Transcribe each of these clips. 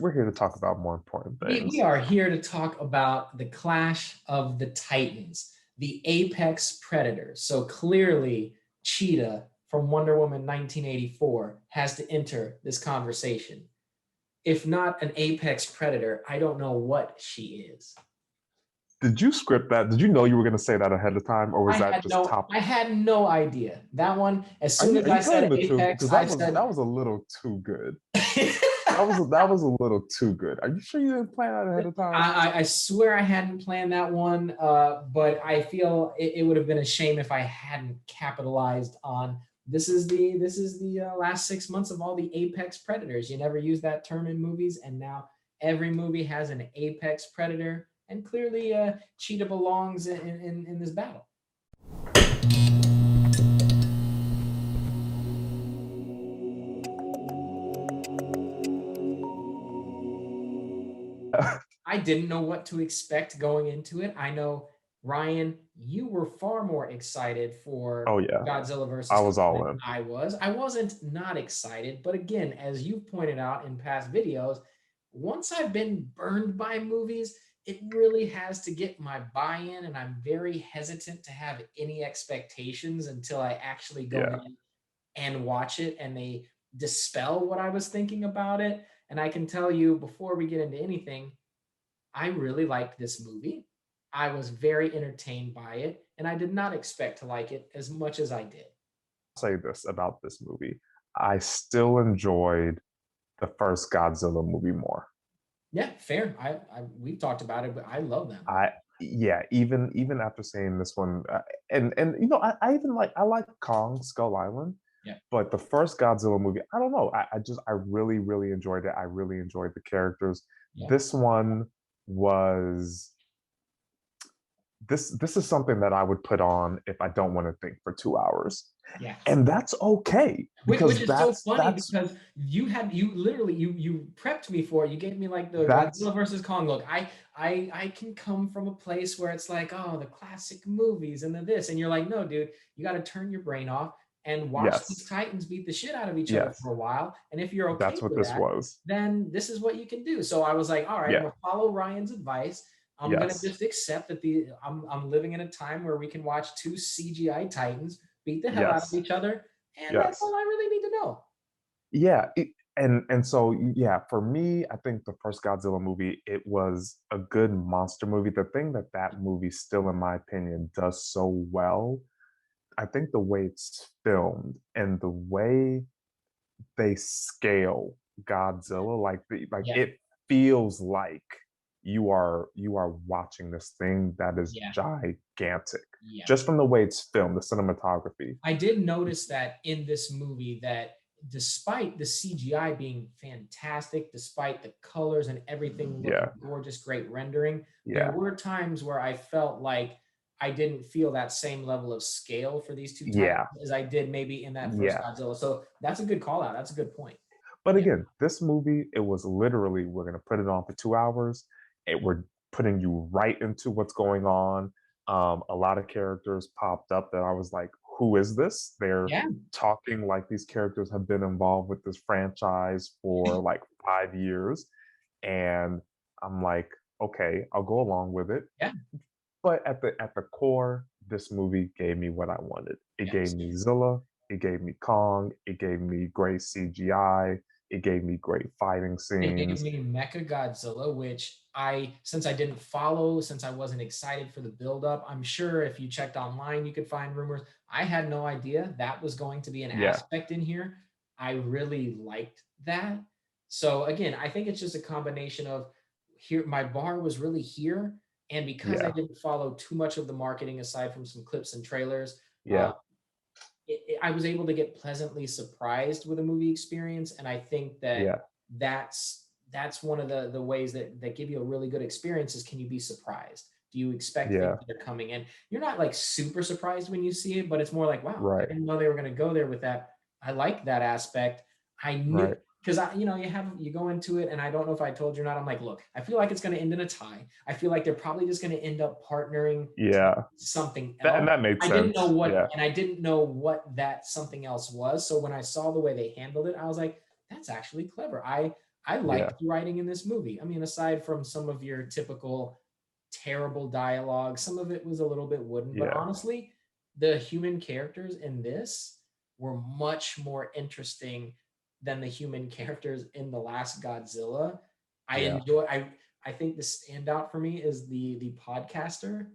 we're here to talk about more important We things. are here to talk about the Clash of the Titans, the apex predators. So clearly, Cheetah from Wonder Woman 1984 has to enter this conversation. If not an apex predator, I don't know what she is. Did you script that? Did you know you were going to say that ahead of time, or was that just top? I had no idea. That one, as Are soon you as are you I telling said the truth? apex, Because I that said was a little too good. That was a little too good. Are you sure you didn't plan that ahead of time? I swear I hadn't planned that one, but I feel it would have been a shame if I hadn't capitalized on this is the last 6 months of all the apex predators. You never use that term in movies, and now every movie has an apex predator, and clearly, Cheetah belongs in this battle. I didn't know what to expect going into it. I know, Ryan, you were far more excited for Oh yeah, Godzilla I versus was Kong all than in. I was. I wasn't not excited, but again, as you've pointed out in past videos, once I've been burned by movies, it really has to get my buy-in, and I'm very hesitant to have any expectations until I actually go Yeah, in and watch it and they dispel what I was thinking about it. And I can tell you before we get into anything, I really liked this movie. I was very entertained by it, and I did not expect to like it as much as I did. I'll say this about this movie: I still enjoyed the first Godzilla movie more. Yeah, fair. We've talked about it, but I love that movie. I Yeah, even after seeing this one, and I even I like Kong Skull Island, Yeah, but the first Godzilla movie, I don't know, I really enjoyed it. I really enjoyed the characters. yeah, This one was this is something that I would put on if I don't want to think for 2 hours, yeah. and that's okay Which because is so funny that's because you literally you prepped me for it. You gave me like the that's Godzilla versus Kong look. I can come from a place where it's like, oh, the classic movies and the this, and you're like, no, dude, you got to turn your brain off and watch these yes, Titans beat the shit out of each other yes, for a while. And if you're okay that's what with this that, was. then this is what you can do. So I was like, all right, I'm Yeah, gonna follow Ryan's advice. I'm gonna yes, just accept that I'm living in a time where we can watch two CGI Titans beat the hell out of yes, each other, and that's all yes. I really need to know. Yeah, and so yeah, for me, I think the first Godzilla movie, it was a good monster movie. The thing that that movie still, in my opinion, does so well, I think the way it's filmed and the way they scale Godzilla, like Yeah, it feels like you are watching this thing that is yeah, gigantic yeah. just from the way it's filmed, the cinematography. I did notice that in this movie that despite the CGI being fantastic, despite the colors and everything looking Yeah, gorgeous, great rendering, there yeah, were times where I felt like I didn't feel that same level of scale for these two titans yeah, as I did maybe in that first yeah. Godzilla. So that's a good call out. That's a good point. But Yeah. again, this movie, it was literally, we're going to put it on for 2 hours. We're putting you right into what's going on. A lot of characters popped up that I was like, who is this? They're Yeah. talking like these characters have been involved with this franchise for like 5 years. And I'm like, okay, I'll go along with it. Yeah. But at the core, this movie gave me what I wanted. It gave Yes. me Zilla, it gave me Kong, it gave me great CGI, it gave me great fighting It gave scenes. me Mecha Godzilla, which since I wasn't excited for the buildup, I'm sure if you checked online, you could find rumors. I had no idea that was going to be an Yeah, aspect in here. I really liked that. So again, I think it's just a combination of here, my bar was really here. And because I yeah, didn't follow too much of the marketing aside from some clips and trailers, uh, yeah, I was able to get pleasantly surprised with a movie experience, and I think that yeah, that's one of the ways that give you a really good experience is, can you be surprised? Do you expect things yeah, that are coming in? You're not like super surprised when you see it, but it's more like, wow, I right, didn't know they were going to go there with that. I like that aspect. I knew right. because you go into it, and I don't know if I told you or not. I'm like, look, I feel like it's going to end in a tie. I feel like they're probably just going to end up partnering to Yeah. something And else. that made sense. Yeah. I didn't know what that something else was. So when I saw the way they handled it, I was like, that's actually clever. I liked Yeah. the writing in this movie. I mean, aside from some of your typical terrible dialogue, some of it was a little bit wooden, but Yeah. honestly, the human characters in this were much more interesting than the human characters in the last Godzilla. I Yeah. enjoy I think the standout for me is the podcaster.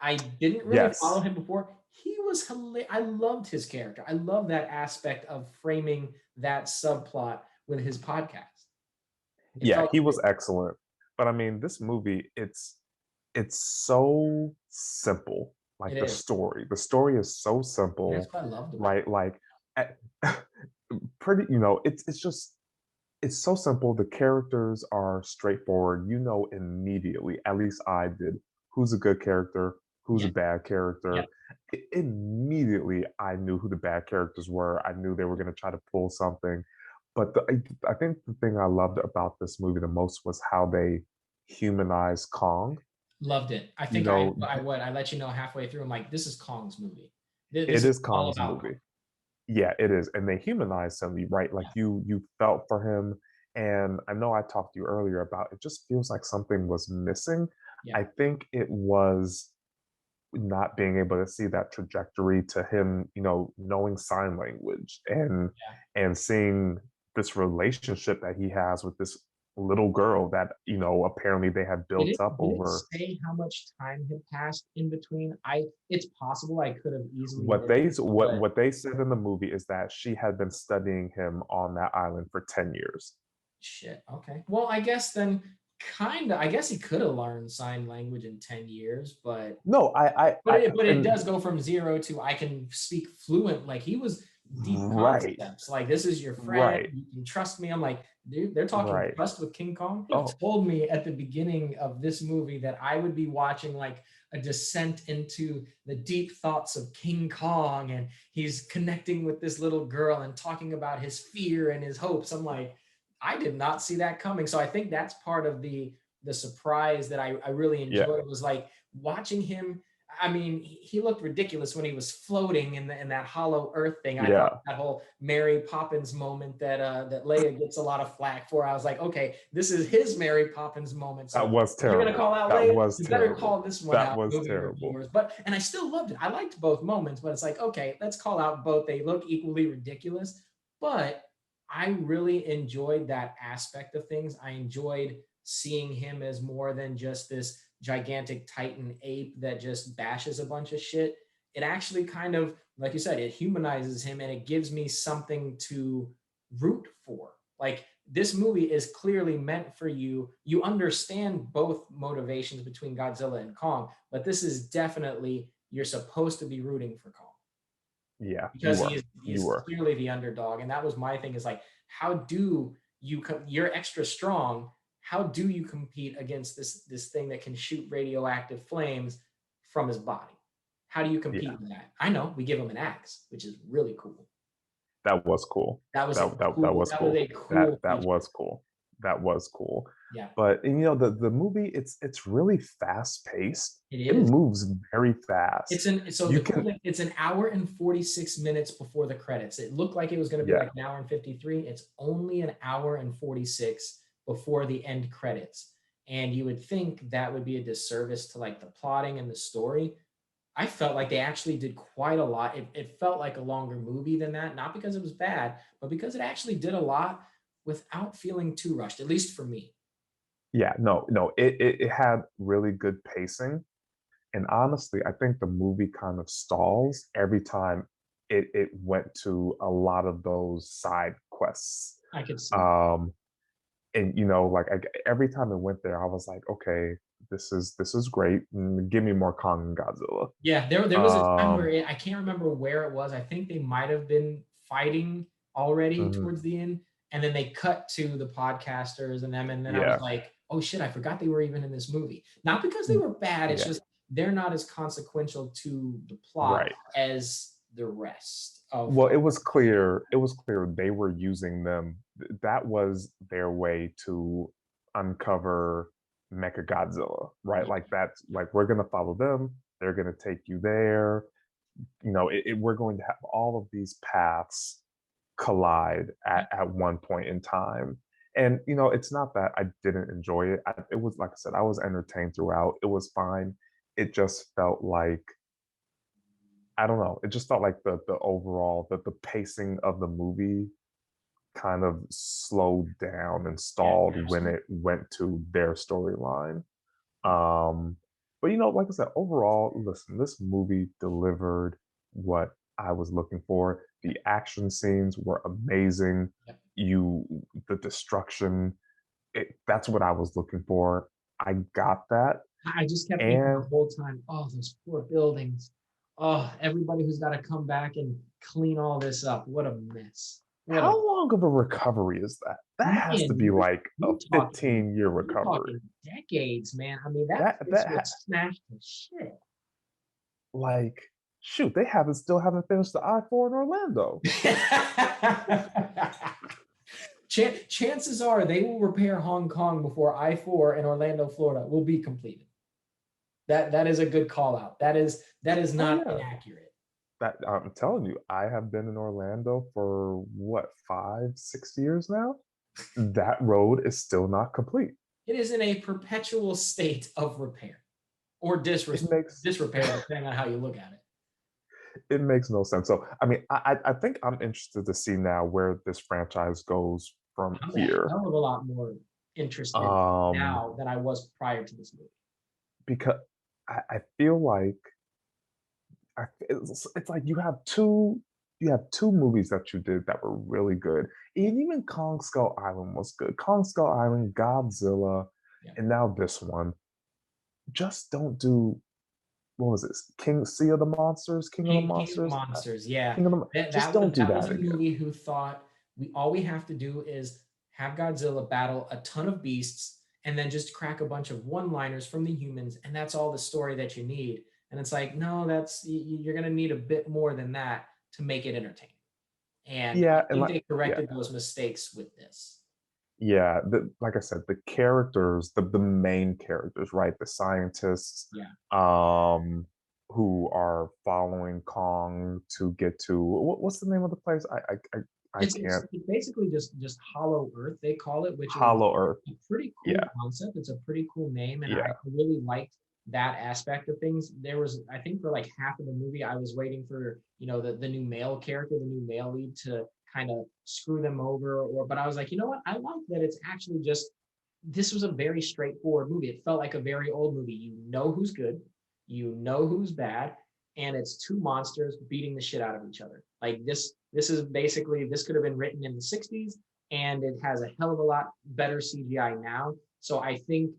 I didn't really follow Yes. him before. He was hilarious. I loved his character. I love that aspect of framing that subplot with his podcast. It Yeah, felt he was real. excellent. But I mean, this movie, it's so simple. Like It is. the story is so And that's simple, what I loved about it. right? Like, eh, pretty, it's just it's so simple. The characters are straightforward. You know immediately, at least I did, who's a good character, who's a Yeah. bad Yeah. character. Immediately, I knew who the bad characters were. I knew they were going to try to pull something. But I think the thing I loved about this movie the most was how they humanized Kong. Loved it. I You think know, I let you know halfway through. I'm like, this is Kong's movie. This it is is all Kong's about Kong. movie. Yeah, it is. And they humanized him, right? Like Yeah. you felt for him. And I know I talked to you earlier about it just feels like something was missing. Yeah. I think it was not being able to see that trajectory to him, knowing sign language Yeah. and seeing this relationship that he has with this little girl that, apparently they had Did built it up did it over say how much time had passed in between? It's possible I could have easily what missed they it, what but what they said in the movie is that she had been studying him on that island for 10 years. shit. Okay. Well, I guess then kind of I guess he could have learned sign language in 10 years, but No, it and does go from 0 to I can speak fluent. Like he was deep right, concepts. Like this is your friend. right, You can trust me. I'm like, dude, they're talking right. trust with King Kong. They Oh, told me at the beginning of this movie that I would be watching like a descent into the deep thoughts of King Kong, and he's connecting with this little girl and talking about his fear and his hopes. I'm like, I did not see that coming. So I think that's part of the surprise that I really yeah, enjoyed was like watching him. I mean, he looked ridiculous when he was floating in that hollow earth thing. I thought yeah. that whole Mary Poppins moment that Leia gets a lot of flack for. I was like, okay, this is his Mary Poppins moment. That So was if you're gonna terrible. call out That Leia, was you better terrible. call this one That out, was movie terrible. reviewers. But and I still loved it. I liked both moments, but it's like, okay, let's call out both. They look equally ridiculous, but I really enjoyed that aspect of things. I enjoyed seeing him as more than just this gigantic titan ape that just bashes a bunch of shit. It actually kind of, like you said, it humanizes him and it gives me something to root for. Like this movie is clearly meant for you. You understand both motivations between Godzilla and Kong, but this is definitely you're supposed to be rooting for Kong Yeah, you because were. You he's were. clearly the underdog. And that was my thing is like, how do you're extra strong. How do you compete against this thing that can shoot radioactive flames from his body? How do you Yeah, compete with that? I know we give him an axe, which is really cool. that was cool. That was a That was that was cool. a cool That feature. was cool. That was cool. Yeah, But the movie, it's really fast paced. it It is. moves very It's fast. an so You the cool can thing, it's an hour and 46 minutes before the credits. It looked like it was going to be yeah, like an hour and 53. It's only an hour and 46 before the end credits. And you would think that would be a disservice to like the plotting and the story. I felt like they actually did quite a lot. It felt like a longer movie than that, not because it was bad, but because it actually did a lot without feeling too rushed, at least for me. yeah, no, it had really good pacing. And honestly, I think the movie kind of stalls every time it went to a lot of those side quests. I could see. Um, and like every time it went there, I was like, okay, this is great. Give me more Kong and Godzilla. Yeah, there was a time where Um, I can't remember where it was. I think they might have been fighting already mhm, towards the end, and then they cut to the podcasters and them, and then I was yeah, like, oh shit, I forgot they were even in this movie. Not because they were bad, it's yeah, just they're not as consequential to the plot right. as the rest of Well, it was clear. It was clear they were using them. That was their way to uncover Mecha Godzilla, right? yeah, Like that's like we're gonna follow them. They're gonna take you there. We're going to have all of these paths collide at one point in time. And it's not that I didn't enjoy it. It was like I said, I was entertained throughout. It was fine. It just felt like I don't know. It just felt like the overall the pacing of the movie kind of slowed down and Yeah, stalled when absolutely. it went to their storyline. Um, but like I said, overall, listen, this movie delivered what I was looking for. Yep, The action scenes were amazing. yep. You, the destruction, that's what I was looking for. I got that. I just kept thinking the And whole time, oh, those poor buildings. Oh, everybody who's got to come back and clean all this up. What a mess. What a how long of a recovery is that? That has to man. be like a Talking 15-year you're recovery. talking decades, man. I mean, that That place that was smashed to shit. like shoot, they still haven't finished the I-4 in Orlando. Chances are they will repair Hong Kong before I-4 in Orlando, Florida will be completed. That is a good call out. That is Oh not yeah. inaccurate. That I'm telling you, I have been in Orlando for what, 5, 6 years now? That road is still not complete. It is in a perpetual state of repair or It makes disrepair, depending on how you look at it. it makes no sense. So I mean, I think I'm interested to see now where this franchise goes from I'm a here. hell of a lot more interested Um, now than I was prior to this movie. because I feel like it's like you have two movies that you did that were really good. And even Kong Skull Island was good. Kong Skull Island, Godzilla, Yeah. and now this one. Just don't do what was this? King Sea of the Monsters, King of the King of the Monsters, Monsters. Yeah, King of the just don't do that was that a again. movie who thought we have to do is have Godzilla battle a ton of beasts and then just crack a bunch of one-liners from the humans, and that's all the story that you need. And it's like, no, you're going to need a bit more than that to make it entertaining. And I Yeah, and think like they yeah, corrected those mistakes with this. yeah. Like I said, the characters, the main characters, right? The scientists, Yeah. um, who are following Kong to get to what's the name of the place? I can't. It's basically just Hollow Earth, they call it, which is Hollow Earth. a pretty cool Yeah, concept. It's a pretty cool name, and I yeah, really liked that aspect of things. There was, I think, for like half of the movie, I was waiting for the new male character, the new male lead, to kind of screw them over, but I was like, you know what? I like that it's actually just this was a very straightforward movie. It felt like a very old movie. You know who's good, you know who's bad, and it's two monsters beating the shit out of each other. Like this is basically this could have been written in the 60s and it has a hell of a lot better CGI now. So I think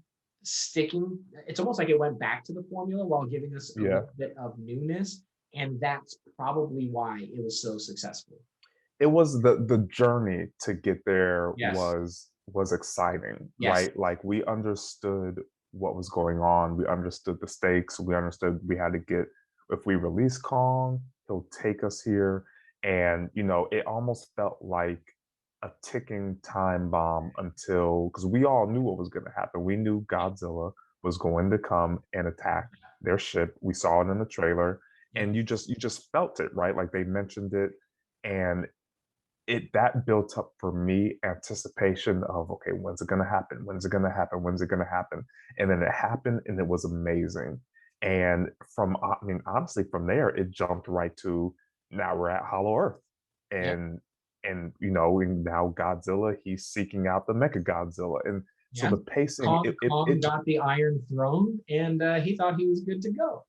sticking it's almost like it went back to the formula while giving us a yeah. little bit of newness, and that's probably why it was so successful. It was the journey to get there Yes. was exciting, Yes. right? Like we understood what was going on. We understood the stakes. We understood we had to get if we release Kong, he'll take us here. And it almost felt like a ticking time bomb until because we all knew what was going to happen. We knew Godzilla was going to come and attack their ship. We saw it in the trailer, Yep. and you just felt it, right? Like they mentioned it, and it that built up for me anticipation of okay, when's it gonna happen? When's it gonna happen? When's it gonna happen? And then it happened, and it was amazing. And I mean, honestly, from there it jumped right to now we're at Hollow Earth, Yep. and now Godzilla he's seeking out the Mecha Godzilla, and so Yeah. the pacing Kong it got the Iron Throne, and he thought he was good to go.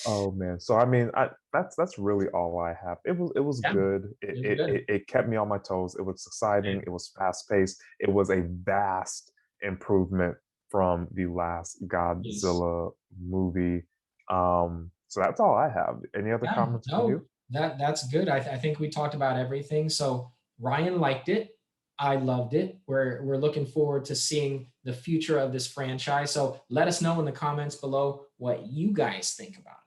Oh man. So I mean, that's really all I have. It was Yeah, good. it It, was it good. it it kept me on my toes. It was exciting. It was fast paced. It was a vast improvement from the last Yes. Godzilla movie. So that's all I have. Any other Yeah, comments from no, you? that's good. I think we talked about everything. So Ryan liked it. I loved it. We're looking forward to seeing the future of this franchise. So let us know in the comments below what you guys think about it.